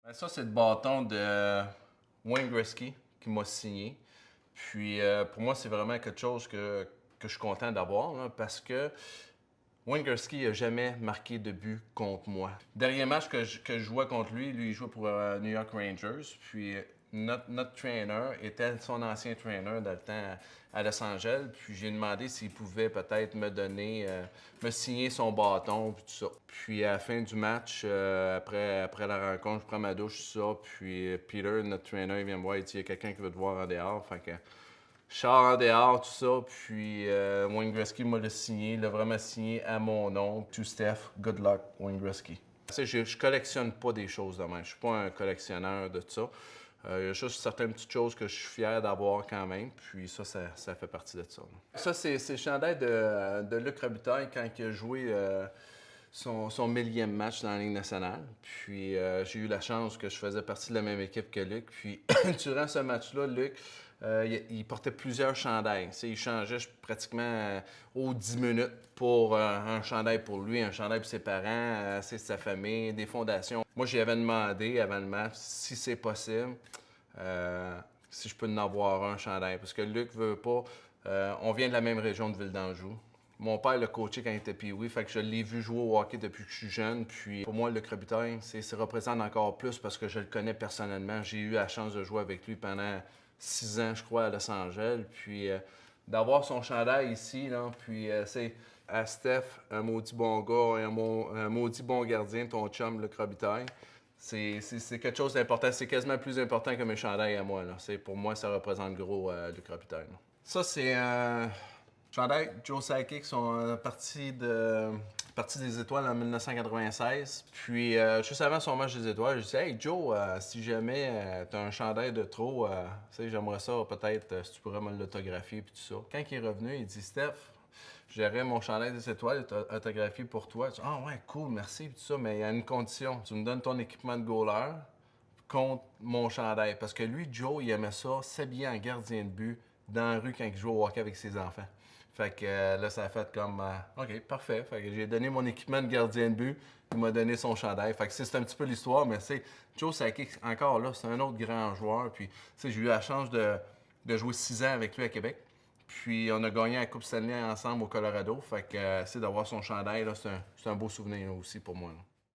Ben, ça, c'est le bâton de Wayne Gretzky qui m'a signé. Puis pour moi, c'est vraiment quelque chose que je suis content d'avoir là, parce que Wayne Gretzky n'a jamais marqué de but contre moi. Dernier match que je jouais contre lui, il jouait pour New York Rangers. Puis notre trainer était son ancien trainer dans le temps à Los Angeles. Puis j'ai demandé s'il pouvait peut-être me donner, me signer son bâton, puis tout ça. Puis à la fin du match, après la rencontre, je prends ma douche, tout ça. Puis Peter, notre trainer, il vient me voir, il dit, il y a quelqu'un qui veut te voir en dehors. Fait que je sors en dehors, tout ça, puis Wayne Gretzky m'a le signé, il l'a vraiment signé à mon nom. To Steph, good luck, Wayne Gretzky. Tu sais, je collectionne pas des choses de même. Je suis pas un collectionneur de ça. Il y a juste certaines petites choses que je suis fier d'avoir quand même, puis ça fait partie de ça. Ça, c'est le chandail de Luc Robitaille quand il a joué son millième match dans la Ligue nationale. Puis j'ai eu la chance que je faisais partie de la même équipe que Luc. Puis durant ce match-là, Luc, il portait plusieurs chandails. T'sais, il changeait pratiquement aux 10 minutes pour un chandail pour lui, un chandail pour ses parents, sa famille, des fondations. Moi, j'y avais demandé avant le match si c'est possible, si je peux en avoir un chandail. Parce que Luc veut pas. On vient de la même région de Ville d'Anjou. Mon père l'a coaché quand il était pee-wee, fait que je l'ai vu jouer au hockey depuis que je suis jeune. Puis pour moi, Luc Robitaille, ça représente encore plus parce que je le connais personnellement. J'ai eu la chance de jouer avec lui pendant 6 ans, je crois, à Los Angeles. Puis d'avoir son chandail ici, là, puis c'est à Steph, un maudit bon gars et un maudit bon gardien, ton chum, Luc Robitaille. C'est quelque chose d'important. C'est quasiment plus important que mes chandails à moi. Là. Pour moi, ça représente gros Luc Robitaille. Là. Ça, c'est un chandail. Joe Sakic sont partis des Étoiles en 1996. Puis, juste avant son match des Étoiles, je dis Hey Joe, si jamais tu as un chandail de trop, j'aimerais ça peut-être si tu pourrais me l'autographier. Puis tout ça. Quand il est revenu, il dit Steph, j'aurais mon chandail des Étoiles autographié pour toi. Je dis, ah ouais, cool, merci. Puis tout ça, mais il y a une condition. Tu me donnes ton équipement de goaler contre mon chandail. Parce que lui, Joe, il aimait ça, s'habiller en gardien de but dans la rue quand il joue au hockey avec ses enfants. Fait que là, ça a fait comme, OK, parfait. Fait que j'ai donné mon équipement de gardien de but, il m'a donné son chandail. Fait que c'est un petit peu l'histoire, mais c'est Joe Sakic, encore là, c'est un autre grand joueur. Puis, j'ai eu la chance de jouer 6 ans avec lui à Québec. Puis, on a gagné la Coupe Stanley ensemble au Colorado. Fait que, d'avoir son chandail, c'est un beau souvenir aussi pour moi. Là.